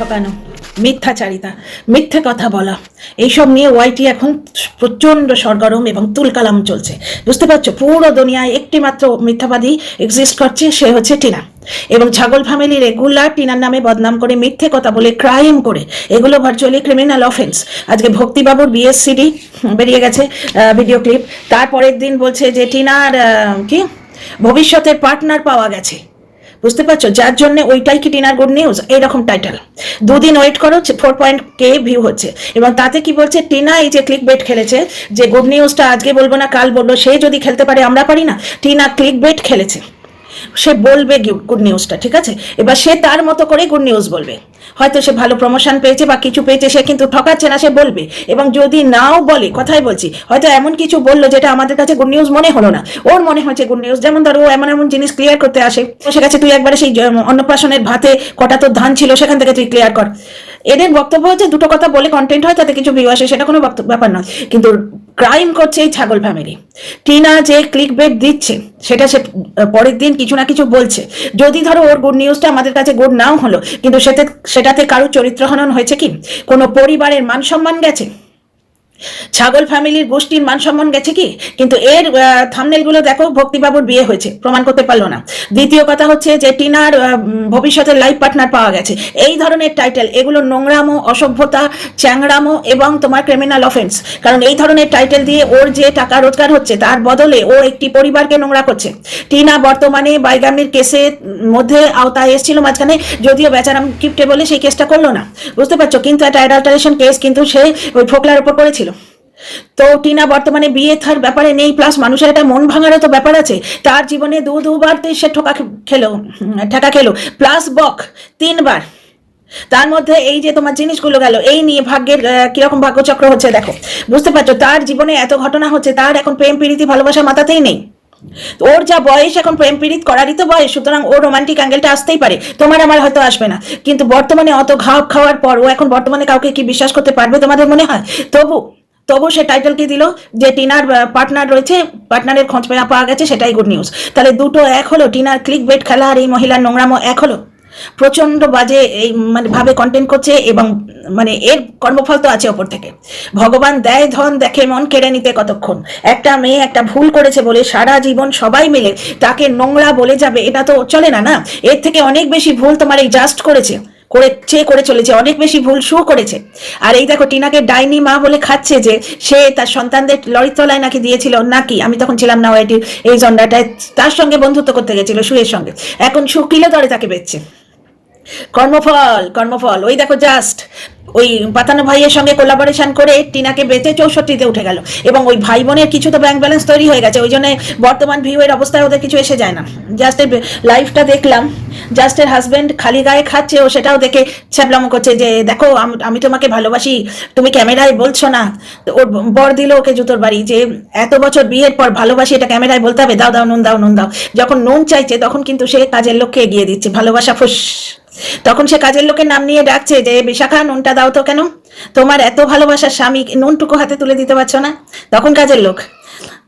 ঠকানো, মিথ্যাচারিতা, মিথ্যে কথা বলা, এইসব নিয়ে ওয়াইটি এখন প্রচণ্ড সরগরম এবং তুলকালাম চলছে। বুঝতে পারছো, পুরো দুনিয়ায় একটি মাত্র মিথ্যাবাদী এক্সিস্ট করছে, সে হচ্ছে টিনা। এবং ছাগল ফ্যামিলি রেগুলার টিনার নামে বদনাম করে, মিথ্যে কথা বলে, ক্রাইম করে, এগুলো ভার্চুয়ালি ক্রিমিনাল অফেন্স। আজকে ভক্তিবাবুর বিএসসিডি বেরিয়ে গেছে ভিডিও ক্লিপ, তারপরের দিন বলছে যে টিনার কি ভবিষ্যতের পার্টনার পাওয়া গেছে। বুঝতে পারছো, যার জন্য ওইটাই কি টিনার গুড নিউজ, এইরকম টাইটেল। দুদিন ওয়েট করো, 4.K ভিউ হচ্ছে। এবং তাতে কি বলছে, টিনা এই যে ক্লিক বেট খেলেছে, যে গুড নিউজটা আজকে বলবো না কাল বলবো, সে যদি খেলতে পারে আমরা পারি না। টিনা ক্লিক বেট খেলেছে, সে বলবে গুড নিউজটা, ঠিক আছে? এবার সে তার মতো করে গুড নিউজ বলবে। হয়তো সে ভালো প্রমোশন পেয়েছে বা কিছু পেয়েছে, সে কিন্তু ঠকাচ্ছে না, সে বলবে। এবং যদি নাও বলে, কথাই বলছি, হয়তো এমন কিছু বললো যেটা আমাদের কাছে গুড নিউজ মনে হলো না, ওর মনে হয়েছে গুড নিউজ। যেমন ধরো, ও এমন এমন জিনিস ক্লিয়ার করতে আসে, সে কাছে তুই একবারে সেই অন্নপ্রাশনের ভাতে কটা তোর ধান ছিল সেখান থেকে তুই ক্লিয়ার কর। এদের বক্তব্য হচ্ছে দুটো কথা বলে কন্টেন্ট হয়, তাতে কিছু ভিউ আসে, সেটা কোনো ব্যাপার নয়। কিন্তু ক্রাইম করছে এই ছাগল ফ্যামিলি। টিনা যে ক্লিক বেট দিচ্ছে, সেটা সে পরের দিন কিছু না কিছু বলছে। যদি ধরো ওর গুড নিউজটা আমাদের কাছে গুড নাও হলো, কিন্তু সেটাতে কারো চরিত্রহনন হয়েছে কি, কোনো পরিবারের মান সম্মান গেছে, ছাগল ফ্যামিলির গোষ্ঠীর মান সম্মান গেছে কি? কিন্তু এর থাম্বনেলগুলো দেখো, ভক্তিবাবুর বিয়ে হয়েছে, প্রমাণ করতে পারলো না। দ্বিতীয় কথা হচ্ছে যে টিনার ভবিষ্যতের লাইফ পার্টনার পাওয়া গেছে। এই ধরনের টাইটেল, এগুলো নোংরামো, অসভ্যতা, চ্যাংরামো এবং তোমার ক্রিমিনাল অফেন্স। কারণ এই ধরনের টাইটেল দিয়ে ওর যে টাকা রোজগার হচ্ছে, তার বদলে ও একটি পরিবারকে নোংরা করছে। টিনা বর্তমানে বাইগামির কেসের মধ্যে আওতায় এসেছিল মাঝখানে, যদিও বেচারাম কিপ্টে বলে সেই কেসটা করলো না, বুঝতে পারছো? কিন্তু একটা অ্যাডাল্টারেশন কেস কিন্তু সে ওই ফোকলার উপর করেছিল। তো টিনা বর্তমানে বিয়ে থার ব্যাপারে নেই, প্লাস মানুষের একটা মন ভাঙারও তো ব্যাপার আছে। তার জীবনে দুবার সে ঠেকা খেলো, প্লাস বক 3বার। তার মধ্যে এই যে তোমার জিনিসগুলো গেল, এই নিয়ে ভাগ্যের কিরকম ভাগ্যচক্র হচ্ছে দেখো। বুঝতে পারছো, তার জীবনে এত ঘটনা হচ্ছে, তার এখন প্রেম প্রীতি ভালোবাসা মাথাতেই নেই। ওর যা বয়স, এখন প্রেম পীড়িত করারই তো বয়স, সুতরাং ওর রোমান্টিক অ্যাঙ্গেলটা আসতেই পারে, তোমার আমার হয়তো আসবে না। কিন্তু বর্তমানে অত ঘাও খাওয়ার পর ও এখন বর্তমানে কাউকে কি বিশ্বাস করতে পারবে তোমাদের মনে হয়? তবু সে টাইটেল কি দিল, যে টিনার পার্টনার রয়েছে, পার্টনারের খোঁজ পাওয়া গেছে, সেটাই গুড নিউজ। তাহলে দুটো এক হলো, টিনার ক্লিক বেট খেলা আর এই মহিলার নোংরামো এক হলো। প্রচন্ড বাজে এই মানে ভাবে কন্টেন্ট করছে, এবং মানে এর কর্মফল তো আছে ওপর থেকে। ভগবান দেয় ধন, দেখে মন, কেড়ে নিতে কতক্ষণ। একটা মেয়ে একটা ভুল করেছে বলে সারা জীবন সবাই মিলে তাকে নোংরা বলে যাবে, এটা তো চলে না। না, এর থেকে অনেক বেশি ভুল তোমার এই জাস্ট করে চলেছে, অনেক বেশি ভুল শু করেছে। আর এই দেখো, টিনাকে ডাইনি মা বলে খাচ্ছে, যে সে তার সন্তানদের লরির তলায় নাকি দিয়েছিল, নাকি আমি তখন ছিলাম না ওয়াইটির এই জন্ডাটায়, তার সঙ্গে বন্ধুত্ব করতে গেছিল শুয়ের সঙ্গে, এখন শু কিলো দরে তাকে বেচছে। কর্মফল ওই দেখো, জাস্ট ওই পাতানো ভাইয়ের সঙ্গে কোলাবোরেশন করে টিনাকে বেঁচে 64তে উঠে গেল। এবং ওই ভাই বোনের কিছু তো ব্যাংক ব্যালেন্স তৈরি হয়ে গেছে, ওই জন্য বর্তমান ভিউয়ের অবস্থায় ওদের কিছু এসে যায় না। জাস্টের লাইফটা দেখলাম, জাস্টের হাজব্যান্ড খালি গায়ে খাচ্ছে, ও সেটাও দেখে ছ্যাবলামো করছে, যে দেখো আমি তোমাকে ভালোবাসি, তুমি ক্যামেরায় বলছো না। ওর বর দিল ওকে জুতোর বাড়ি, যে এত বছর বিয়ের পর ভালোবাসি, এটা ক্যামেরায় বলতে হবে? দাও নুন দাও। যখন নুন চাইছে, তখন কিন্তু সে কাজের লোককে এগিয়ে দিচ্ছে, ভালোবাসা ফুস। তখন সে কাজের লোকের নাম নিয়ে ডাকছে, যে বিশাখা নুনটা দাও তো। কেন? তোমার এত ভালোবাসার স্বামী নুনটুকু হাতে তুলে দিতে পারছো না? তখন কাজের লোক।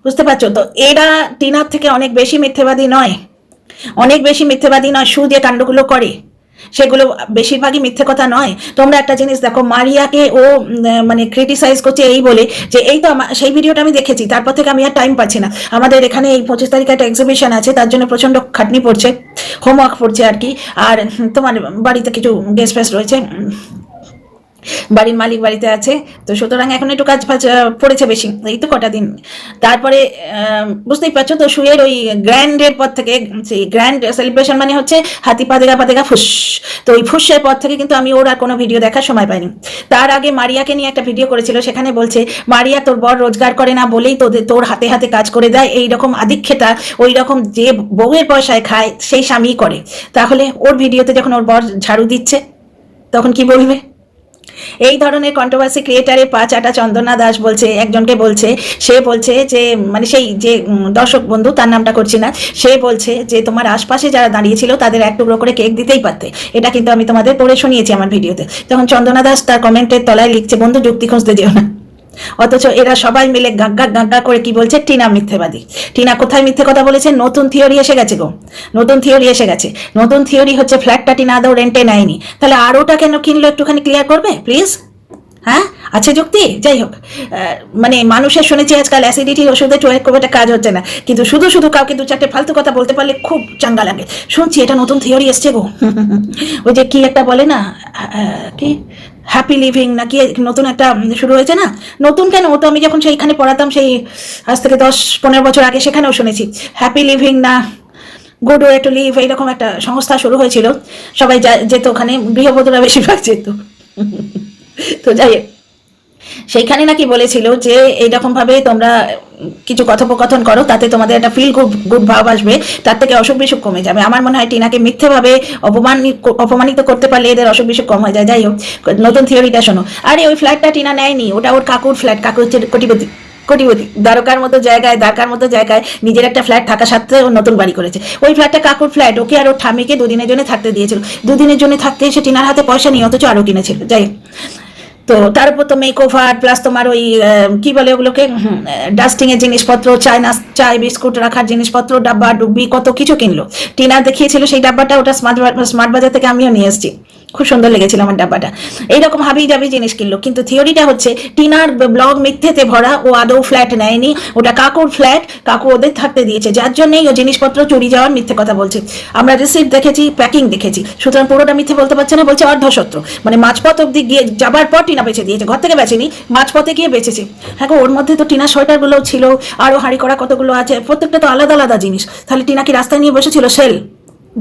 বুঝতে পারছো তো, এরা টিনার থেকে অনেক বেশি মিথ্যেবাদী নয়, শু যে কাণ্ডগুলো করে সেগুলো বেশিরভাগই মিথ্যে কথা নয়। তোমরা একটা জিনিস দেখো, মারিয়াকে ও মানে ক্রিটিসাইজ করছে এই বলে, যে এই তো সেই ভিডিওটা আমি দেখেছি, তারপর থেকে আমি আর টাইম পাচ্ছি না। আমাদের এখানে এই 25 তারিখে একটা এক্সিবিশন আছে, তার জন্য প্রচন্ড খাটনি পড়ছে, হোমওয়ার্ক পড়ছে আর কি। আর তোমার বাড়িতে কিছু গেস্ট ফেস্ট রয়েছে, বাড়ির মালিক বাড়িতে আছে, তো সুতরাং এখন একটু কাজ ফাজ পড়েছে বেশি, এই তো কটা দিন। তারপরে বুঝতেই পারছো তো, শুয়ের ওই গ্র্যান্ডের পর থেকে, সেই গ্র্যান্ড সেলিব্রেশন মানে হচ্ছে হাতি পা দেগা ফুস, তো ওই ফুসের পর থেকে কিন্তু আমি ওর আর কোনো ভিডিও দেখার সময় পাইনি। তার আগে মারিয়াকে নিয়ে একটা ভিডিও করেছিল, সেখানে বলছে মারিয়া তোর বর রোজগার করে না বলেই তোর হাতে হাতে কাজ করে দেয়, এইরকম আদিক্ষেতা, ওই রকম যে বউয়ের পয়সায় খায় সেই স্বামী করে। তাহলে ওর ভিডিওতে যখন ওর বর ঝাড়ু দিচ্ছে, তখন কি বলবে? এই ধরনের কন্ট্রোভার্সি ক্রিয়েটারে পা চাটা চন্দনা দাস বলছে, একজনকে বলছে, সে বলছে যে মানে সেই যে দর্শক বন্ধু, তার নামটা করছি না, সে বলছে যে তোমার আশপাশে যারা দাঁড়িয়েছিল তাদের এক টুকরো করে কেক দিতেই পারতে। এটা কিন্তু আমি তোমাদের পড়ে শুনিয়েছি আমার ভিডিওতে। তখন চন্দনা দাস তার কমেন্টের তলায় লিখছে, বন্ধু যুক্তি খুঁজতে যেও না, অথচ এরা সবাই মিলে গাগ্গা গাগ্গা করে কি বলছে, টিনা মিথ্যেবাদী। টিনা কোথায় মিথ্যে কথা বলেছে? নতুন থিওরি এসে গেছে গো, নতুন থিওরি এসে গেছে। নতুন থিওরি হচ্ছে ফ্ল্যাটটা টিনা আদৌ রেন্টে নেয়নি, তাহলে আরোটা কেন কিনলো একটুখানি ক্লিয়ার করবে প্লিজ। হ্যাঁ, আছে যুক্তি? যাই হোক, মানে মানুষের শুনেছি আজকাল অ্যাসিডিটির ওষুধে খুব একটা কাজ হচ্ছে না, কিন্তু শুধু শুধু কাউকে দু চারটে ফালতু কথা বলতে পারলে খুব চাঙ্গা লাগে। শুনছি এটা নতুন থিওরি এসছে গো, ওই যে কি একটা বলে না, কি হ্যাপি লিভিং না কি নতুন একটা শুরু হয়েছে না। নতুন কেন, ও তো আমি যখন সেইখানে পড়াতাম সেই আজ থেকে 10-15 বছর আগে, সেখানেও শুনেছি হ্যাপি লিভিং না গুড ওয়ে টু লিভ, এইরকম একটা সংস্থা শুরু হয়েছিল। সবাই যেত ওখানে, গৃহবধূরা বেশিরভাগ যেত। তো যাই হোক, সেইখানে নাকি বলেছিল যে এইরকম ভাবে তোমরা কিছু কথোপকথন করো, তাতে তোমাদের একটা ফিল গুড ভাব আসবে, তার থেকে অসুখ বিসুখ কমে যাবে। আমার মনে হয় টিনাকে মিথ্যেভাবে অপমানিত করতে পারলে এদের অসুখ বিসুখ কম হয়ে যায়। যাই হোক, নতুন থিওরিটা শোনো। আরে ওই ফ্ল্যাটটা টিনা নেয়নি, ওটা ওর কাকুর ফ্ল্যাট। কাকু হচ্ছে কোটিপতি, দ্বারকার মতো জায়গায় নিজের একটা ফ্ল্যাট থাকা সত্ত্বেও নতুন বাড়ি করেছে। ওই ফ্ল্যাটটা কাকুর ফ্ল্যাট, ওকে আর ওর ঠামিকে দুদিনের জন্য থাকতে দিয়েছিল। দুদিনের জন্য থাকতে এসে টিনার হাতে পয়সা নিয়ে, অথচ আরও কিনেছিল। যাই হোক, তো তার উপর তো মেক ওভার প্লাস তোমার ওই কি বলে ওগুলোকে, ডাস্টিং এর জিনিসপত্র, চাই বিস্কুট রাখার জিনিসপত্র, ডাব্বা ডুব্বি কত কিছু কিনলো। টিনা দেখিয়েছিল সেই ডাব্বাটা, ওটা স্মার্ট বাজার থেকে আমিও নিয়ে এসেছি, খুব সুন্দর লেগেছিল আমার ডাব্বাটা। এইরকম হাবি জাবি জিনিস কিনলো, কিন্তু থিওরিটা হচ্ছে টিনার ব্লগ মিথ্যেতে ভরা। ও আদৌ ফ্ল্যাট নেয়নি, ওটা কাকুর ফ্ল্যাট, কাকু ওদের থাকতে দিয়েছে, যার জন্যই ও জিনিসপত্র চুরি যাওয়ার মিথ্যে কথা বলছে। আমরা রিসিপ্ট দেখেছি, প্যাকিং দেখেছি, সুতরাং পুরোটা মিথ্যে বলতে পারছে না, বলছে অর্ধসত্য। মানে মাঝপথ অব্দি গিয়ে যাবার পর টিনা বেঁচে দিয়েছে, ঘর থেকে বেচেনি, মাঝপথে গিয়ে বেঁচেছে। হ্যাঁ, ওর মধ্যে তো টিনার সোয়েটারগুলোও ছিল, আরও হাঁড়ি করা কতগুলো আছে, প্রত্যেকটা তো আলাদা আলাদা জিনিস। তাহলে টিনা কি রাস্তায় নিয়ে বসেছিল সেল,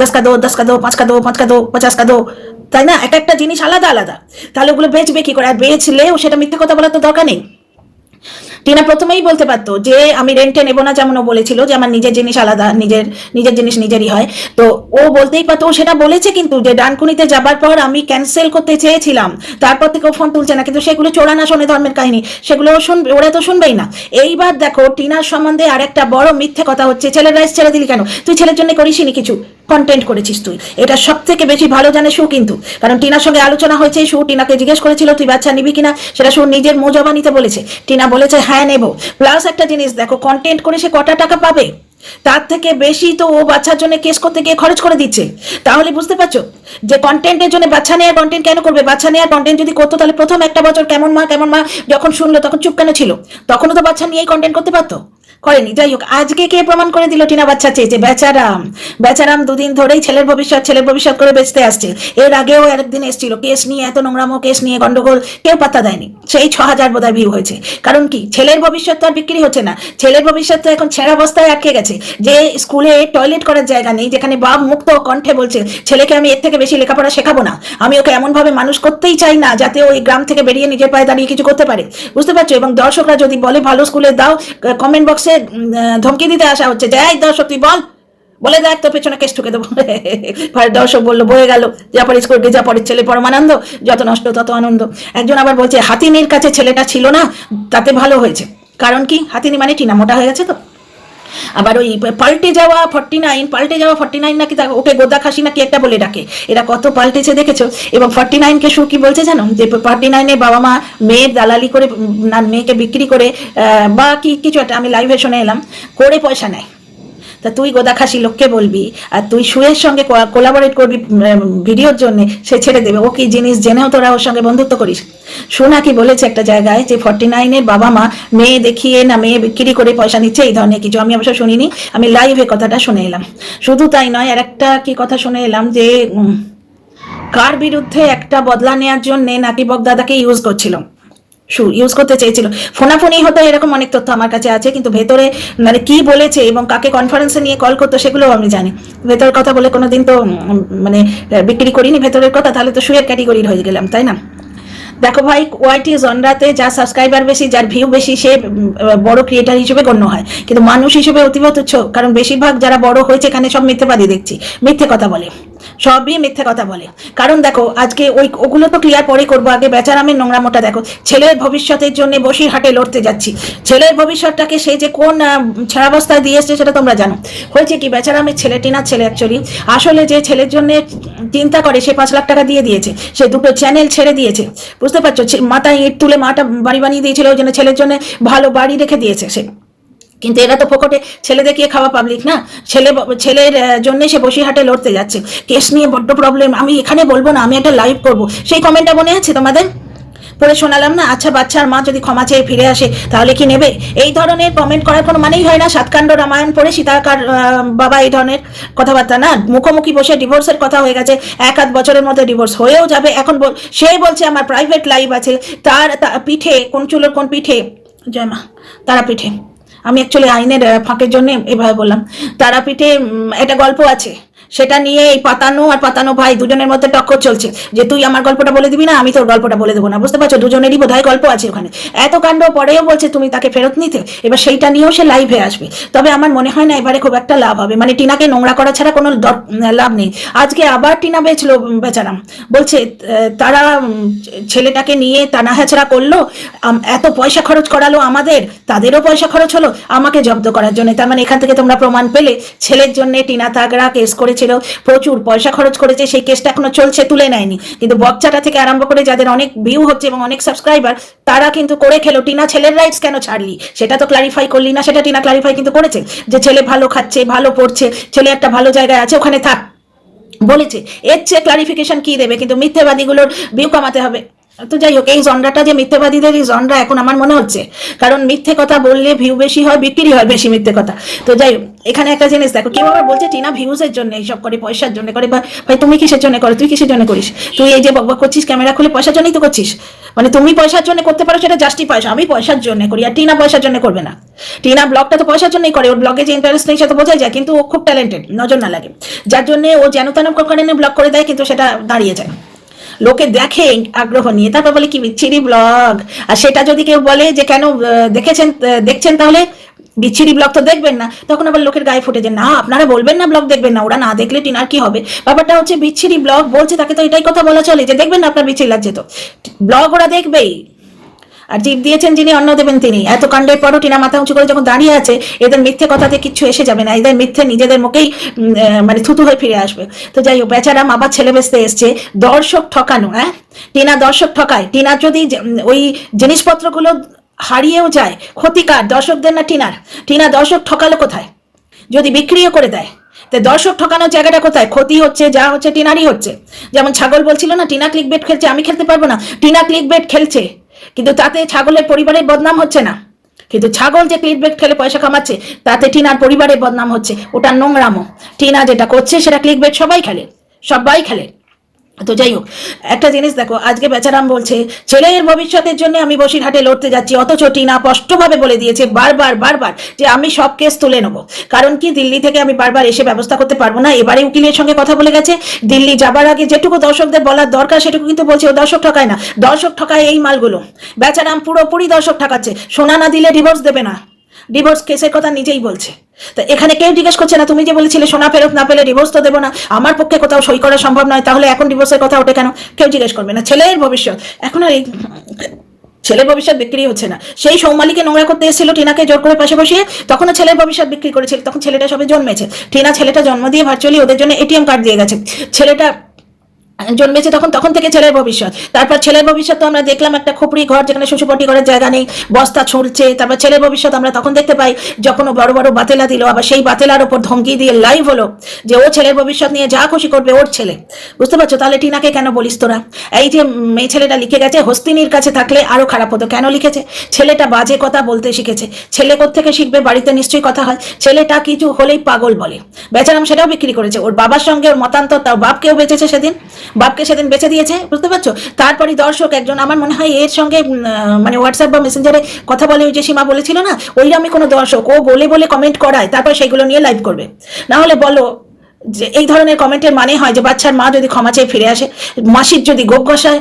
10 का 2, 10 का 2, 5 का 2, 5 का 2, 50 का 2, তাই না? একটা জিনিস আলাদা আলাদা, তাহলে ওগুলো বেচবে কি করে? আর বেচলেও সেটা মিথ্যে কথা বলার তো দরকার নেই। টিনা প্রথমেই বলতে পারতো যে আমি রেন্টে নেবো না, যেমন ও বলেছিল যে আমার নিজের জিনিস আলাদা, নিজের জিনিস নিজেরই হয়। তো ও বলতেই পারতো, ও সেটা বলেছে, কিন্তু যে ডানকুনিতে যাবার পর আমি ক্যান্সেল করতে চেয়েছিলাম, তারপর থেকে ও ফোন তুলছে না। কিন্তু সেগুলো চোরানা শোনে ধর্মের কাহিনী, সেগুলো শুনবে, ওরা তো শুনবেই না। এইবার দেখো টিনার সম্বন্ধে আরেকটা বড় মিথ্যে কথা হচ্ছে, ছেলের রাইস ছেড়ে দিলি কেন? তুই ছেলের জন্য করিসনি কিছু, কন্টেন্ট করেছিস তুই। এটা সব থেকে বেশি ভালো জানে সু, কিন্তু কারণ টিনার সঙ্গে আলোচনা হয়েছে, সু টিনাকে জিজ্ঞেস করেছিল তুই বাচ্চা নিবি কিনা, সেটা সু নিজের মোজবানিতে বলেছে। টিনা বলেছে হ্যাঁ নেব। প্লাস একটা জিনিস দেখো, কন্টেন্ট করে সে কটা টাকা পাবে, তার থেকে বেশি তো ও বাচ্চার জন্য কেস করতে গিয়ে খরচ করে দিচ্ছে। তাহলে বুঝতে পারছো যে কন্টেন্টের জন্য বাচ্চা নেওয়ার কন্টেন্ট কেন করবে? বাচ্চা নেওয়ার কন্টেন্ট যদি করতো, তাহলে প্রথম একটা বছর কেমন মা যখন শুনলো তখন চুপ কেন ছিল? তখনও তো বাচ্চা নিয়েই কন্টেন্ট করতে পারতো, করেনি। যাই হোক, আজকে কে প্রমাণ করে দিল টিনা বাচ্চা চেয়েছে? বেচারাম দুদিন ধরেই ছেলের ভবিষ্যৎ করে বেঁচতে আসছে। এর আগেও একদিন এসেছিল কেস নিয়ে, এত নোংরামো কেস নিয়ে গন্ডগোল, কেউ পাত্তা দেয়নি। সেই 6000 বোধহয় ভিউ হয়েছে। কারণ কি, ছেলের ভবিষ্যৎ তো আর বিক্রি হচ্ছে না, ছেলের ভবিষ্যৎ তো এখন ছেঁড়া অবস্থায় আটকে গেছে। যে স্কুলে টয়লেট করার জায়গা নেই, যেখানে বাপ মুক্ত কণ্ঠে বলছে ছেলেকে আমি এর থেকে বেশি লেখাপড়া শেখাবো না, আমি ওকে এমন ভাবে মানুষ করতেই চাই না যাতে ওই গ্রাম থেকে বেরিয়ে নিজের পায়ে দাঁড়িয়ে কিছু করতে পারে। বুঝতে পারছো? এবং দর্শকরা যদি বলে ভালো স্কুলে দাও, কমেন্ট বক্সে ধমকি দিতে আসা হচ্ছে যে এই দর্শক তুই বলে দেখ তোর পেছনে কেস ঠুকে দেবো। দর্শক বললো বয়ে গেল, যা পরে স্কুল যা পরের ছেলে পরমানন্দ, যত নষ্ট তত আনন্দ। একজন আবার বলছে হাতিনির কাছে ছেলেটা ছিল না, তাতে ভালো হয়েছে। কারণ কি, হাতিনি মানে টিনা মোটা হয়ে গেছে তো। আবার ওই পাল্টে যাওয়া 49 নাকি ওকে গোদা খাসি নাকি একটা বলে ডাকে। এরা কত পাল্টেছে দেখেছো। এবং 49কে সু কি বলছে জানো, যে 49-এর বাবা মা মেয়ের দালালি করে, মেয়েকে বিক্রি করে বা কি কিছু একটা, আমি লাইভে শুনে এলাম, করে পয়সা নেয়। তা তুই গোদা খাসি লোককে বলবি, আর তুই সুয়ের সঙ্গে কোলাবোরেট করবি ভিডিওর জন্য, সে ছেড়ে দেবে। ও কি জিনিস জেনেও তোরা ওর সঙ্গে বন্ধুত্ব করিস? শোনা কি বলেছে একটা জায়গায় যে 49-এর বাবা মা মেয়ে দেখিয়ে না মেয়ে বিক্রি করে পয়সা নিচ্ছে, এই ধরনের কিছু। আমি অবশ্য শুনিনি, আমি লাইভে কথাটা শুনে এলাম। শুধু তাই নয়, আর একটা কি কথা শুনে এলাম যে কার বিরুদ্ধে একটা বদলা নেওয়ার জন্য নাকি বগদাদাকে ইউজ করছিল, ইউজ করতে চেয়েছিল। ফোনাফোনি হতো, এরকম অনেক তথ্য আমার কাছে আছে, কিন্তু ভেতরে মানে কি বলেছে এবং কাকে কনফারেন্সে নিয়ে কল করতো সেগুলোও আমি জানি। ভেতরের কথা বলে কোনোদিন তো মানে বিক্রি করিনি ভেতরের কথা, তাহলে তো শুয়ের ক্যাটেগরির হয়ে গেলাম, তাই না? দেখো ভাই, ওয়াইটি জনরাতে যার সাবস্ক্রাইবার বেশি, যার ভিউ বেশি, সে বড় ক্রিয়েটার হিসেবে গণ্য হয়, কিন্তু মানুষ হিসেবে অতীব তুচ্ছ। কারণ বেশিরভাগ যারা বড় হয়েছে এখানে সব মিথ্যেবাদী দেখছি, মিথ্যে কথা বলে। সবই মিথ্যে কথা বলে। কারণ দেখো আজকে ওগুলো তো ক্লিয়ার পরে করবো, আগে বেচারামের নোংরামোটা দেখো। ছেলের ভবিষ্যতের জন্য বসিরহাটে লড়তে যাচ্ছি, ছেলের ভবিষ্যৎটাকে সে যে কোন ছাড়াবস্থায় দিয়ে এসছে সেটা তোমরা জানো। হয়েছে কি, বেচারামের ছেলে, টিনার ছেলে অ্যাকচুয়ালি আসলে যে ছেলের জন্য চিন্তা করে সে 5 লাখ টাকা দিয়ে দিয়েছে, সে 2টো চ্যানেল ছেড়ে দিয়েছে, বুঝতে পারছো? মাথায় ইট তুলে মাটা বাড়ি বানিয়ে দিয়েছিল, ওই জন্য ছেলের জন্য ভালো বাড়ি রেখে দিয়েছে সে। কিন্তু এরা তো ফোকটে ছেলে দেখিয়ে খাওয়া পাবলিক না, ছেলের জন্য সে বসিরহাটে লড়তে যাচ্ছে। কেস নিয়ে বড্ড প্রবলেম, আমি এখানে বলবো না, আমি একটা লাইভ করব। সেই কমেন্টটা মনে আছে তোমাদের? পড়ে শোনালাম না? আচ্ছা, বাচ্চার মা যদি ক্ষমা চেয়ে ফিরে আসে তাহলে কি নেবে? এই ধরনের কমেন্ট করার কোনো মানেই হয় না। সাতকাণ্ড রামায়ণ পড়ে সীতাকার বাবা এই ধরনের কথাবার্তা না, মুখোমুখি বসে ডিভোর্সের কথা হয়ে গেছে, 1-8 বছরের মধ্যে ডিভোর্স হয়েও যাবে। এখন সে বলছে আমার প্রাইভেট লাইভ আছে, তার পিঠে কোন চুলোর কোন পিঠে, জয় মা তারা পিঠে, আমি অ্যাকচুয়ালি আইনের ফাঁকের জন্য এভাবে বললাম, তারাপীঠে একটা গল্প আছে, সেটা নিয়ে এই পাতানো আর পাতানো ভাই দুজনের মধ্যে টক্কর চলছে যে তুই আমার গল্পটা বলে দিবি না, আমি তোর গল্পটা বলে দেবো না। বুঝতে পারছো? দুজনেরই বোধহয় গল্প আছে ওখানে। এত কাণ্ড পরেও বলছে তুমি তাকে ফেরত নিতে, এবার সেইটা নিয়েও সে লাইভে আসবে। তবে আমার মনে হয় না এবারে খুব একটা লাভ হবে, মানে টিনাকে নোংরা করা ছাড়া কোনো লাভ নেই। আজকে আবার টিনা বেচলো বেচারা, বলছে তারা ছেলেটাকে নিয়ে টানা হেঁচড়া করলো, এত পয়সা খরচ করালো আমাদের, তাদেরও পয়সা খরচ হলো আমাকে জব্দ করার জন্য। তার মানে এখান থেকে তোমরা প্রমাণ পেলে ছেলের জন্য টিনা তাগড়া কেস করেছিল, প্রচুর পয়সা খরচ করেছে, সেই কেসটা এখনো চলছে, তুলে নেয়নি। কিন্তু বচ্চাটা থেকে আরম্ভ করে যাদের অনেক ভিউ হচ্ছে এবং অনেক সাবস্ক্রাইবার, তারা কিন্তু করে খেলো। টিনা ছেলের রাইটস কেন ছাড়লি সেটা তো ক্লারিফাই করলি না। সেটা টিনা ক্লারিফাই কিন্তু করেছে যে ছেলে ভালো খাচ্ছে, ভালো পড়ছে, ছেলে একটা ভালো জায়গায় আছে, ওখানে থাক বলেছে। এর চেয়ে ক্লারিফিকেশন কি দেবে? কিন্তু মিথ্যেবাদীগুলোর ভিউ কমাতে হবে। তো যাই হোক, এই জনরাটা যে মিথ্যেবাদীদের এই জনরা এখন আমার মনে হচ্ছে, কারণ মিথ্যে কথা বললে ভিউ বেশি হয়, বিক্রি হয় বেশি মিথ্যে কথা। তো যাই হোক, এখানে একটা জিনিস দেখো, কেউ আবার বলছে টিনা ভিউজের জন্য এইসব করে, পয়সার জন্য করে। ভাই তুমি কিসের জন্য করো? তুই কিসের জন্য করিস? তুই এই যে বকবক করছিস ক্যামেরা খুলে, পয়সার জন্যই তো করছিস। মানে তুমি পয়সার জন্য করতে পারো, সেটা জাস্টিফাই। আমি পয়সার জন্য করি, আর টিনা পয়সার জন্য করবে না। টিনা ব্লগটা তো পয়সার জন্যই করে, ওর ব্লগে যে ইন্টারেস্ট নেই সেটা বোঝাই যায়, কিন্তু ও খুব ট্যালেন্টেড, নজর না লাগে, যার জন্য ও যেন তেন করে ব্লগ করে দেয়, কিন্তু সেটা দাঁড়িয়ে যায়, লোকে দেখে আগ্রহ নিয়ে, তারপর বলে কি বিচ্ছিরি ব্লগ। আর সেটা যদি কেউ বলে যে কেন দেখছেন তাহলে বিচ্ছিরি ব্লগ তো দেখবেন না, তখন আবার লোকের গায়ে ফুটে যে না আপনারা বলবেন না ব্লগ দেখবেন না, ওরা না দেখলে টিনার কি হবে? ব্যাপারটা হচ্ছে বিচ্ছিরি ব্লগ বলছে তাকে তো এটাই কথা বলা চলে যে দেখবেন না, আপনার বিচ্ছিরি লাগছে তো ব্লগ ওরা দেখবেই। আর জিপ দিয়েছেন যিনি অন্ন দেবেন তিনি। এত কাণ্ডের পরও টিনা মাথা উঁচু করে যখন দাঁড়িয়ে আছে, এদের মিথ্যে কথাতে কিচ্ছু এসে যাবে না, এদের মিথ্যে নিজেদের মুখেই মানে থুতু হয়ে ফিরে আসবে। তো যাই হোক, বেচারাম আবার ছেলে বেচতে এসছে, দর্শক ঠকানো। হ্যাঁ, টিনা দর্শক ঠকায়। টিনা যদি ওই জিনিসপত্রগুলো হারিয়েও যায়, ক্ষতিকার দর্শকদের না টিনার? টিনা দর্শক ঠকালো কোথায়? যদি বিক্রিও করে দেয়, তো দর্শক ঠকানোর জায়গাটা কোথায়? ক্ষতি হচ্ছে, যা হচ্ছে টিনারই হচ্ছে। যেমন ছাগল বলছিল না টিনা ক্লিক বেট খেলছে, আমি খেলতে পারবো না। টিনা ক্লিক বেট খেলছে, কিন্তু তাতে ছাগলের পরিবারের বদনাম হচ্ছে না। কিন্তু ছাগল যে ক্লিক বেট খেলে পয়সা কামাচ্ছে, তাতে টিনার পরিবারের বদনাম হচ্ছে, ওটা নোংরামো। টিনা যেটা করছে সেটা ক্লিক বেট সবাই খেলে, সবাই খেলে। তো যাই হোক, একটা জিনিস দেখো, আজকে বেচারাম বলছে ছেলের ভবিষ্যতের জন্য আমি বসিরহাটে লড়তে যাচ্ছি, অথচ টিনা স্পষ্টভাবে বলে দিয়েছে বারবার যে আমি সব কেস তুলে নেবো। কারণ কি, দিল্লি থেকে আমি বারবার এসে ব্যবস্থা করতে পারবো না। এবারে উকিলের সঙ্গে কথা বলে গেছে, দিল্লি যাবার আগে যেটুকু দর্শকদের বলার দরকার সেটুকু কিন্তু বলছে। ও দর্শক ঠকায় না, দর্শক ঠকায় এই মালগুলো। বেচারাম পুরোপুরি দর্শক ঠকাচ্ছে, সোনা না দিলে ডিভোর্স দেবে না, ডিভোর্স কেসের কথা নিজেই বলছে। তো এখানে কেউ জিজ্ঞেস করছে না তুমি যে বলেছিলে সোনা ফেরত না পেলে ডিভোর্স তো দেবো না, আমার পক্ষে কোথাও সই করা সম্ভব নয়, তাহলে এখন ডিভোর্সের কথা ওঠে কেন? কেউ জিজ্ঞেস করবে না। ছেলের ভবিষ্যৎ, এখন আর এই ছেলের ভবিষ্যৎ বিক্রি হচ্ছে না। সেই সৌমালিকে নোংরা করতে এসেছিল টিনাকে জোর করে পাশে বসিয়ে, তখনও ছেলের ভবিষ্যৎ বিক্রি করেছিল। তখন ছেলেটা সবে জন্মেছে, টিনা ছেলেটা জন্ম দিয়ে ভার্চুয়ালি ওদের জন্য এটিএম কার্ড দিয়ে গেছে। ছেলেটা জন্মেছে তখন থেকে ছেলের ভবিষ্যৎ। তারপর ছেলের ভবিষ্যৎ তো আমরা দেখলাম একটা খুপড়ি ঘর, যেখানে শ্বশুরপটি ঘরের জায়গা নেই, বস্তা ছুঁড়ছে। তারপর ছেলের ভবিষ্যৎ আমরা তখন দেখতে পাই যখন ও বড় বড় বাতেলা দিল, আবার সেই বাতেলার ওপর ধমকি দিয়ে লাইভ হলো যে ও ছেলের ভবিষ্যৎ নিয়ে যা খুশি করবে, ওর ছেলে। বুঝতে পারছো? তাহলে টিনাকে কেন বলিস তোরা? এই যে মেয়ে ছেলেটা লিখে গেছে, হস্তিনীর কাছে থাকলে আরো খারাপ হতো। কেন লিখেছে? ছেলেটা বাজে কথা বলতে শিখেছে। ছেলে কোত্থেকে শিখবে? বাড়িতে নিশ্চয়ই কথা হয়। ছেলেটা কিছু হলেই পাগল বলে। বেচারাম সেটাও বিক্রি করেছে, ওর বাবার সঙ্গে ওর মতান্তর, তার বাপকেও বেঁচেছে সেদিন, বাপকে সেদিন বেঁচে দিয়েছে। বুঝতে পারছো? তারপরে দর্শক একজন, আমার মনে হয় এর সঙ্গে মানে হোয়াটসঅ্যাপ বা মেসেঞ্জারে কথা বলে, ওই যে সীমা বলেছিল না, ওই আমি কোনো দর্শক, ও বলে কমেন্ট করায়, তারপর সেইগুলো নিয়ে লাইভ করবে। না হলে বলো যে এই ধরনের কমেন্টের মানে হয় যে বাচ্চার মা যদি ক্ষমা চেয়ে ফিরে আসে, মাসির যদি গোপ গসায়,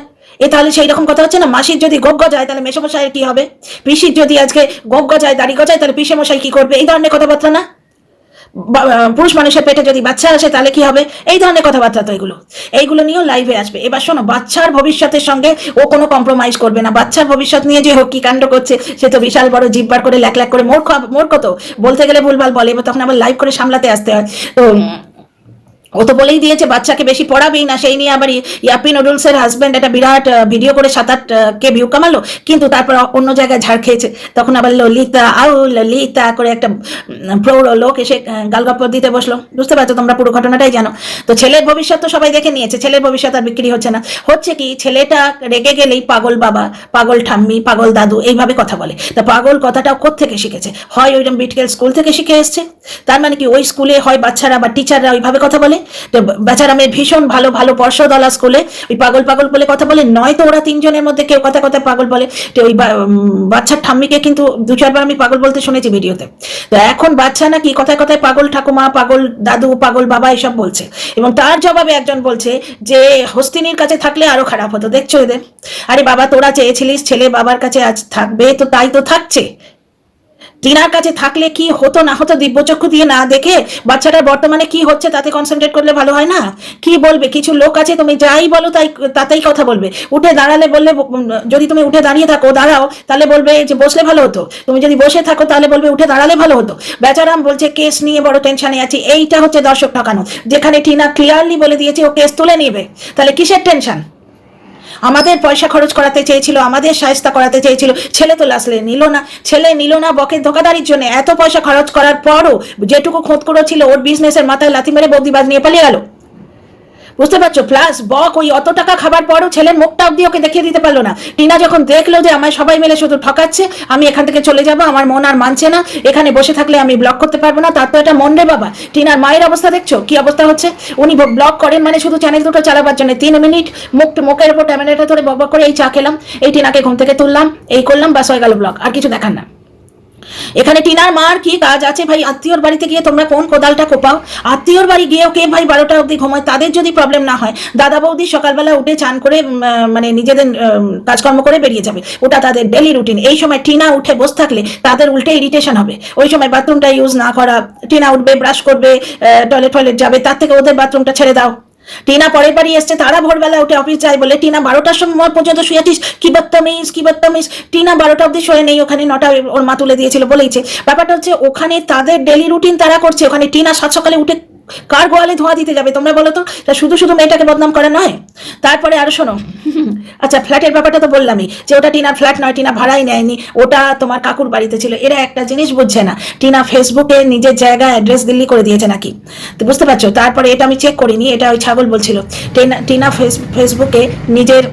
তাহলে সেই রকম কথা হচ্ছে না? মাসির যদি গোপ গজায় তাহলে মেসোমশাইয়ের কি হবে? পিসির যদি আজকে গোপ গজায়, দাড়ি গজায়, তাহলে পিসে মশাই কি করবে? এই ধরনের কথাবার্তা না? পুরুষ মানুষের পেটে যদি বাচ্চা আসে তাহলে কি হবে, এই ধরনের কথাবার্তা। তো এইগুলো নিয়েও লাইভে আসবে। এবার শোনো, বাচ্চার ভবিষ্যতের সঙ্গে ও কোনো কম্প্রোমাইজ করবে না। বাচ্চার ভবিষ্যৎ নিয়ে যে কি কাণ্ড করছে, সে তো বিশাল বড় জিব্বার করে ল্যাক ল্যাক করে মূর্খ তো বলতে গেলে ভুলভাল বলে, এবার তখন আবার লাইভ করে সামলাতে আসতে হয়। তো ও তো বলেই দিয়েছে বাচ্চাকে বেশি পড়াবেই না, সেই নিয়ে আবার ইয়াপি নুডলসের হাজব্যান্ড একটা বিরাট ভিডিও করে 7-8K ভিউ কামালো, কিন্তু তারপর অন্য জায়গায় ঝাড় খেয়েছে। তখন আবার ললিতা করে একটা প্রৌঢ় লোক এসে গালগপ্প দিতে বসলো। বুঝতে পারছো, তোমরা পুরো ঘটনাটাই জানো। তো ছেলের ভবিষ্যৎ তো সবাই দেখে নিয়েছে, ছেলের ভবিষ্যৎ আর বিক্রি হচ্ছে না। হচ্ছে কি, ছেলেটা রেগে গেলেই পাগল বাবা, পাগল ঠাম্মি, পাগল দাদু এইভাবে কথা বলে। তা পাগল কথাটাও কোত্থেকে শিখেছে? হয় ওইরকম বিটকেল স্কুল থেকে শিখে এসছে, তার মানে কি ওই স্কুলে হয় বাচ্চারা বা টিচাররা ওইভাবে কথা বলে। তো বেচারা মেয়ে ভীষণ ভালো ভালো পর্ষদওয়ালা স্কুলে ওই পাগল পাগল বলে কথা বলে, নয়তো ওরা তিনজনের মধ্যে কেউ কথা কথা পাগল বলে। তো ওই বাচ্চার ঠাম্মিকে কিন্তু 2-4 বার আমি পাগল বলতে শুনেছি ভিডিওতে। তো এখন বাচ্চা নাকি কথায় কথায় পাগল ঠাকুমা, পাগল দাদু, পাগল বাবা এসব বলছে। এবং তার জবাবে একজন বলছে যে হস্তিনীর কাছে থাকলে আরো খারাপ হতো। দেখছো এদের? আরে বাবা, তোরা চেয়েছিলিস ছেলে বাবার কাছে আজ থাকবে, তো তাই তো থাকছে। টিনার কাছে থাকলে কি হতো না হতো দিব্যচক্ষু দিয়ে না দেখে বাচ্চাটার বর্তমানে কি হচ্ছে তাতে কনসেন্ট্রেট করলে ভালো হয় না? কি বলবে? কিছু লোক আছে তুমি যাই বলো তাতেই কথা বলবে। উঠে দাঁড়ালে বললে, যদি তুমি উঠে দাঁড়িয়ে থাকো দাঁড়াও তাহলে বলবে যে বসলে ভালো হতো, তুমি যদি বসে থাকো তাহলে বলবে উঠে দাঁড়ালে ভালো হতো। বেচারাম বলছে কেস নিয়ে বড় টেনশনে আছি। এইটা হচ্ছে দর্শক ঠকানো, যেখানে টিনা ক্লিয়ারলি বলে দিয়েছে ও কেস তুলে নেবে। তাহলে কিসের টেনশন? আমাদের পয়সা খরচ করাতে চেয়েছিল, আমাদের সাহায্য করাতে চেয়েছিল, ছেলে তো লাসলে নিল না বকের ধোকাদারির জন্য। এত পয়সা খরচ করার পরও যেটুকু খোঁজ করেছিল ওর বিজনেসের মাথায় লাথি মেরে বৌদিবাজ নিয়ে পালিয়ে গেল। বুঝতে পারছো? প্লাস বক ওই অত টাকা খাবার পরও ছেলের মুখটা অব্দি ওকে দেখিয়ে দিতে পারলো না। টিনা যখন দেখলো যে আমায় সবাই মিলে শুধু ঠকাচ্ছে, আমি এখান থেকে চলে যাব, আমার মন আর মানছে না, এখানে বসে থাকলে আমি ব্লক করতে পারবো না, তার তো এটা মন রে বাবা। টিনার মায়ের অবস্থা দেখছো কি অবস্থা হচ্ছে? উনি ব্লক করেন মানে শুধু চ্যানেল দুটো চালাবার জন্য। 3 মিনিট মুখের উপর ক্যামেরাটা ধরে বক করে এই চা খেলাম, এই টিনাকে ঘুম থেকে তুললাম, এই করলাম, বাস হয়ে গেল ব্লক, আর কিছু দেখান না। এখানে টিনার মার কি কাজ আছে ভাই? আত্মীয়র বাড়িতে গিয়ে তোমরা কোন কোদালটা কোপাও? আত্মীয়র বাড়ি গিয়েও কে ভাই 12টা অবধি ঘুমায়? তাদের যদি প্রবলেম না হয়, দাদা বৌদি সকালবেলা উঠে চান করে মানে নিজেদের কাজকর্ম করে বেরিয়ে যাবে, ওটা তাদের ডেলি রুটিন। এই সময় টিনা উঠে বসে থাকলে তাদের উল্টে ইরিটেশন হবে। ওই সময় বাথরুমটা ইউজ না করা, টিনা উঠবে, ব্রাশ করবে, টয়লেট যাবে, তার থেকে ওদের বাথরুমটা ছেড়ে দাও। টিনা পরের বাড়ি এসছে, তারা ভোরবেলা উঠে অফিস যায় বলে টিনা 12টার সময় পর্যন্ত শুয়েছিস। কি বদতমিজ। টিনা 12টা অব্দি শোয়ে নেই, ওখানে 9টা ওর মা তুলে দিয়েছিল বলেইছে। ব্যাপারটা হচ্ছে ওখানে তাদের ডেলি রুটিন তারা করছে, ওখানে টিনা 7 সকালে উঠে কার গোয়ালে ধোঁয়া দিতে যাবে তোমরা বলো তো? তা শুধু মেয়েটাকে বদনাম করা নয়। তারপরে আরো শোনো, আচ্ছা ফ্ল্যাটের ব্যাপারটা তো বললামই যে ওটা টিনার ফ্ল্যাট নয়, টিনা ভাড়াই নেয়নি, ওটা তোমার কাকুর বাড়িতে ছিল। এরা একটা জিনিস বুঝছে না, টিনা ফেসবুকে নিজের জায়গা অ্যাড্রেস দিল্লি করে দিয়েছে নাকি, তো বুঝতে পারছো? তারপরে এটা আমি চেক করিনি, এটা ওই ছাগল বলছিল। টিনা ফেসবুকে নিজের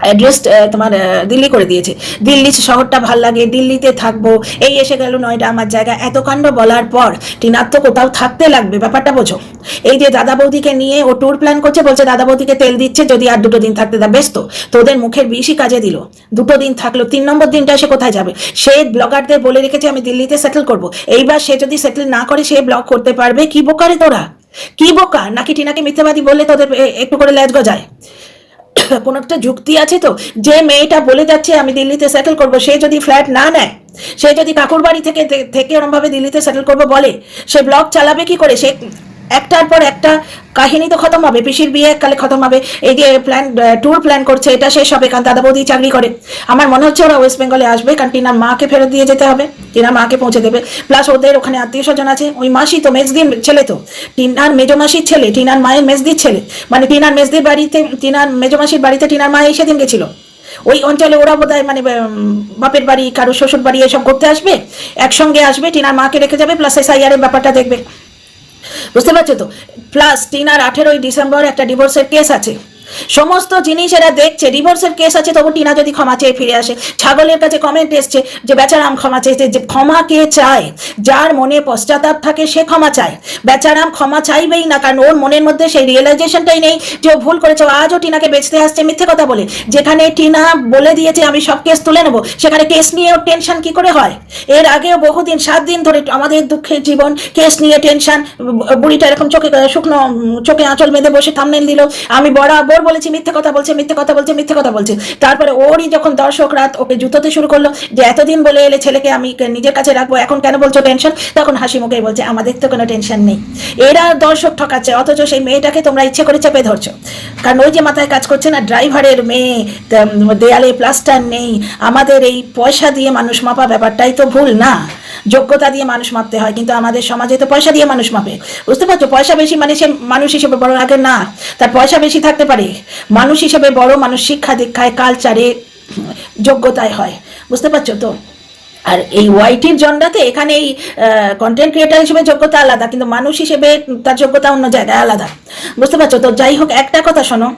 অ্যাড্রেস তোমার দিল্লি করে দিয়েছে। দিল্লি শহরটা ভাল লাগে, দিল্লিতে থাকবো, এই এসে গেল নয়ডা আমার জায়গা। এত কাণ্ড বলার পর টিনার তো কোথাও থাকতে লাগবে, ব্যাপারটা বোঝো। এই যে দাদা বৌদিকে নিয়ে ও ট্যুর প্ল্যান করছে, বলছে দাদা বৌদিকে তেল দিচ্ছে যদি আর 2 দিন থাকতে দাও। বেশ, তো তোদের মুখের বিষই কাজে দিল। 2 দিন থাকলো, 3 নম্বর দিনটা সে কোথায় যাবে? সে ব্লগারদের বলে রেখেছে আমি দিল্লিতে সেটেল করব। এইবার সে যদি সেটেল না করে সে ব্লগ করতে পারবে? কি বোকা রে তোরা, কি বোকা! নাকি টিনাকে মিথ্যাবাদী বললে তোদের একটু করে ল্যাজ গজায়? কোন একটা যুক্তি আছে তো? যে মেয়েটা বলে যাচ্ছে আমি দিল্লিতে সেটেল করব, সে যদি ফ্ল্যাট না নেয়, সে যদি কাকুর বাড়ি থেকে এরকম ভাবে দিল্লিতে সেটেল করবো বলে, সে ব্লগ চালাবে কি করে? সে একটার পর একটা কাহিনী তো খতম হবে। পিসির বিয়ে এককালে খতম হবে, এই যে ট্যুর প্ল্যান করছে এটা শেষ হবে, কারণ দাদা বৌদি চাকরি করে। আমার মনে হচ্ছে ওরা ওয়েস্ট বেঙ্গলে আসবে, কারণ টিনার মাকে ফেরত দিয়ে যেতে হবে, টিনার মাকে পৌঁছে দেবে। প্লাস ওদের ওখানে আত্মীয় স্বজন আছে, ওই মাসি তো মেজদির ছেলে, তো টিনার মেজো মাসির ছেলে, টিনার মায়ের মেজদির ছেলে, মানে টিনার মেজদির বাড়িতে, টিনার মেজো মাসির বাড়িতে টিনার মা এই সেদিন গেছিল। ওই অঞ্চলে ওরা বোধহয় মানে বাপের বাড়ি কারো শ্বশুর বাড়ি এসব করতে আসবে, একসঙ্গে আসবে, টিনার মাকে রেখে যাবে, প্লাস SIR এর ব্যাপারটা দেখবে। বুঝতে পারছো তো? প্লাস টিনার 18ই ডিসেম্বর একটা ডিভোর্সের কেস আছে, সমস্ত জিনিস এরা দেখছে। ডিভোর্সের কেস আছে, তবু টিনা যদি ক্ষমা চেয়ে ফিরে আসে। ছাগলের কাছে কমেন্ট এসছে যে বেচারাম ক্ষমা চেয়েছে। যে ক্ষমা কে চায়? যার মনে পশ্চাতাপ থাকে সে ক্ষমা চায়। বেচারাম ক্ষমা চাইবেই না, কারণ ওর মনের মধ্যে সেই রিয়েলাইজেশনটাই নেই যে ও ভুল করেছে। আজও টিনাকে বেচতে আসছে মিথ্যে কথা বলে। যেখানে টিনা বলে দিয়েছে আমি সব কেস তুলে নেবো, সেখানে কেস নিয়ে ওর টেনশন কি করে হয়? এর আগেও বহুদিন 7 দিন ধরে আমাদের দুঃখের জীবন, কেস নিয়ে টেনশন। বুড়িটা এরকম চোখে শুকনো চোখে আঁচল বেঁধে বসে থাম্বনেল দিল, আমি বরাবর বলেছি মিথ্যে কথা বলছে, মিথ্যে কথা বলছে, মিথ্যে কথা বলছে। তারপরে ওরই যখন দর্শকরা ওকে জুতোতে শুরু করলো যে এতদিন বলে এলে ছেলেকে আমি নিজের কাছে রাখবো, এখন কেন বলছো টেনশন, তখন হাসি মুখে বলছে আমাদের তো কোনো টেনশন নেই। এরা দর্শক ঠকাচ্ছে, অথচ সেই মেয়েটাকে তোমরা ইচ্ছে করে চেপে ধরছো। কারণ ওই যে মাথায় কাজ করছে না, ড্রাইভারের মেয়ে, দেয়ালে প্লাস্টার নেই, আমাদের এই পয়সা দিয়ে মানুষ মাপা ব্যাপারটাই তো ভুল না। যোগ্যতা দিয়ে মানুষ মাপতে হয়, কিন্তু আমাদের সমাজে তো পয়সা দিয়ে মানুষ মাপে। বুঝতে পারছো, পয়সা বেশি মানে সে মানুষ হিসেবে বড় আগে না, তার পয়সা বেশি থাকতে পারে, মানুষ হিসেবে বড় মানুষ শিক্ষা দীক্ষায় কালচারে যোগ্যতায় হয়। বুঝতে পারছো তো। আর এই ওয়াইটির জন্ডাতে এখানে এই কন্টেন্ট ক্রিয়েটার হিসেবে যোগ্যতা আলাদা, কিন্তু মানুষ হিসেবে তার যোগ্যতা অন্য জায়গায় আলাদা। বুঝতে পারছো তো। যাই হোক, একটা কথা শোনো,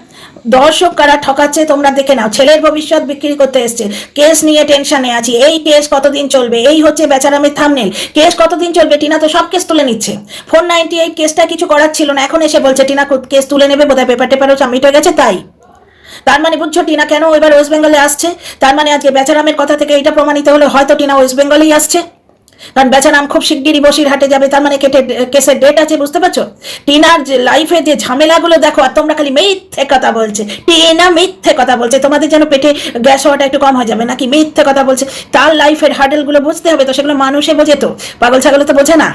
দর্শক কারা ঠকাচ্ছে তোমরা দেখে নাও। ছেলের ভবিষ্যৎ বিক্রি করতে এসছে, কেস নিয়ে টেনশনে আছি, এই কেস কতদিন চলবে, এই হচ্ছে বেচারামের থাম্বনেল, কেস কতদিন চলবে। টিনা তো সব কেস তুলে নিচ্ছে। 498 কেসটা কিছু করার ছিল না, এখন এসে বলছে টিনা কেস তুলে নেবে, বোধহয় পেপার টেপারও সাবমিট হয়ে গেছে। তাই তার মানে বুঝছো টিনা কেন এবার ওয়েস্ট বেঙ্গলে আসছে। তার মানে আজকে বেচারামের কথা থেকে এটা প্রমাণিত হলো হয়তো টিনা ওয়েস্ট বেঙ্গলেই আসছে, কারণ বেচারাম খুব শিগগিরই বসিরহাটে যাবে, তার মানে কেসের ডেট আছে। বুঝতে পারছো। টিনার যে লাইফে যে ঝামেলাগুলো দেখো, আর তোমরা খালি মিথ্যে কথা বলছে, টিনা মিথ্যে কথা বলছে। তোমাদের যেন পেটে গ্যাস হওয়াটা একটু কম হয়ে যাবে নাকি, মিথ্যে কথা বলছে। তার লাইফের হার্ডেলগুলো বুঝতে হবে তো, সেগুলো মানুষে বোঝে তো, পাগল ছাগল তো বোঝে না।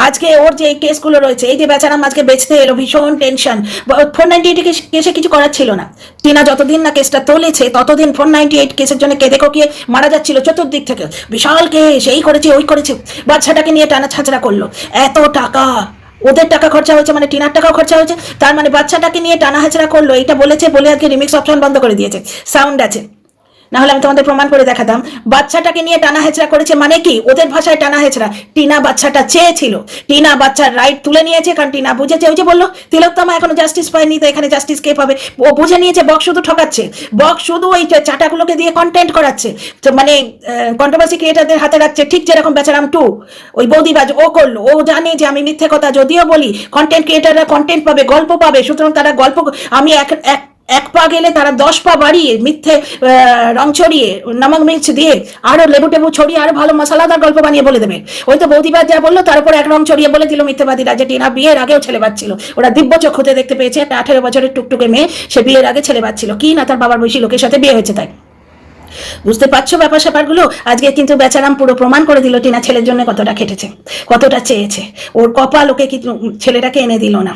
আজকে ওর যে কেসগুলো রয়েছে, এই যে বেচারাম আজকে বেচতে এলো, ভীষণ টেনশন। 498 কেসে কিছু করার ছিল না। টিনা যতদিন না কেসটা তোলেছে ততদিন 498 কেসের জন্য কেঁদে কোকিয়ে মারা যাচ্ছিল চতুর্দিক থেকে। বিশাল কেস, এই করেছে ওই করেছে, বাচ্চাটাকে নিয়ে টানা ছাঁচড়া করলো। এত টাকা, ওদের টাকা খরচা হয়েছে মানে টিনার টাকাও খরচা হয়েছে, তার মানে বাচ্চাটাকে নিয়ে টানা হেঁচড়া করলো। এইটা বলেছে বলে আজকে রিমিক্স অপশন বন্ধ করে দিয়েছে, সাউন্ড আছে, না হলে আমি তোমাদের প্রমাণ করে দেখাতাম। বাচ্চাটাকে নিয়ে টানা হেঁচড়া করেছে মানে কি, ওদের ভাষায় টানা হেঁচড়া। টিনা বাচ্চাটা চেয়েছিল, টিনা বাচ্চার রাইট তুলে নিয়েছে, কারণ টিনা বুঝেছে, ওই যে বললো তিলোত্তমা এখনো জাস্টিস পায়নি, তো এখানে জাস্টিস কে পাবে। ও বুঝে নিয়েছে বক শুধু ঠকাচ্ছে, বক শুধু ওই চাটাগুলোকে দিয়ে কন্টেন্ট করাচ্ছে, তো মানে কন্ট্রোভার্সি ক্রিয়েটারদের হাতে রাখছে। ঠিক যেরকম বেচারাম টু ওই বৌদিবাজ ও করলো, ও জানে যে আমি মিথ্যে কথা যদিও বলি কন্টেন্ট ক্রিয়েটাররা কন্টেন্ট পাবে, গল্প পাবে, সুতরাং তারা গল্প, আমি এক পা গেলে তারা 10 পা বাড়িয়ে মিথ্যে রং ছড়িয়ে নামক মিক্স দিয়ে আরো লেবু টেবু ছড়িয়ে আরো ভালো মশলাদার গল্প বানিয়ে বলে দেবে। ওই তো বৌদিবাদ যা বললো তার উপর এক রং ছড়িয়ে বলে দিল মিথ্যেবাদীরা যে টিনা বিয়ের আগেও ছেলে বাচ্ছিল। ওরা দিব্য চক্ষুতে দেখতে পেয়েছে একটা 18 বছরের টুকটুকে মেয়ে, সে বিয়ের আগে ছেলে বাচ্ছিল, কি না তার বাবার বয়সী লোকের সাথে বিয়ে হয়েছে। তাই বুঝতে পারছো ব্যাপার স্যাপারগুলো। আজকে কিন্তু বেচারাম পুরো প্রমাণ করে দিল টিনা ছেলের জন্য কতটা খেটেছে, কতটা চেয়েছে। ওর কপাল ওকে কিন্তু ছেলেটাকে এনে দিল না।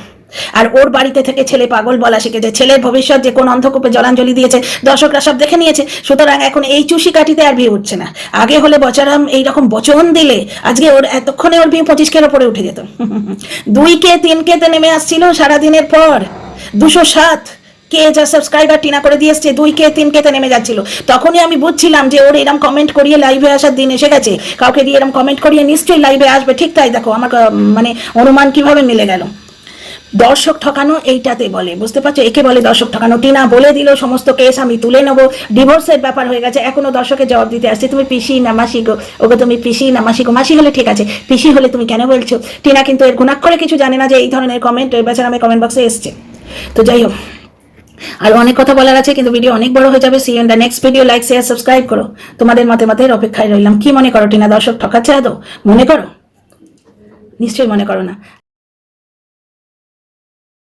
আর ওর বাড়িতে থেকে ছেলে পাগল বলা শিখেছে, ছেলের ভবিষ্যৎ যে কোন অন্ধকূপে জলাঞ্জলি দিয়েছে দর্শকরা সব দেখে নিয়েছে। সুতরাং এখন এই চুষি কাটিতে আর ভিউ উঠছে না। আগে হলে বেচারাম এইরকম বচন দিলে আজকে ওর এতক্ষণে ওর ভিউ 25K ওপরে উঠে যেত। 2K 3K তে নেমে আসছিল সারাদিনের পর, 207 কে যা সাবস্ক্রাইবার টিনা করে দিয়ে এসছে 2K 3K তে নেমে যাচ্ছিল। তখনই আমি বুঝছিলাম যে ওর এরকম কমেন্ট করিয়ে লাইভে আসার দিন এসে গেছে, কাউকে দিয়ে এরকম কমেন্ট করিয়ে নিশ্চয়ই লাইভে আসবে। ঠিক তাই, দেখো আমার মানে অনুমান কিভাবে মিলে গেল। দর্শক ঠকানো এইটাতে বলে, বুঝতে পারছো, একে বলে দর্শক ঠকানো। টিনা বলে দিল সমস্ত কেস আমি তুলে নেবো, ডিভোর্সের ব্যাপার হয়ে গেছে, এখনো দর্শকের জবাব দিতে আসছে তুমি পিসি না মাসি গো, ওগো তুমি পিসি না মাসি গো। মাসি হলে ঠিক আছে, পিসি হলে তুমি কেন বলছো। টিনা কিন্তু এর গুণাক্ষরে কিছু জানে না যে এই ধরনের কমেন্ট বেচারামের কমেন্ট বক্সে এসছে। তো যাই হোক, আর অনেক কথা বলার আছে, কিন্তু ভিডিও অনেক বড় হয়ে যাবে। See you in the next video. Like share subscribe করো। তোমাদের মতামতের অপেক্ষায় রইলাম। কি মনে করো টিনা দর্শক ঠকাচ্ছে আদৌ? মনে করো? নিশ্চয়ই মনে করো না।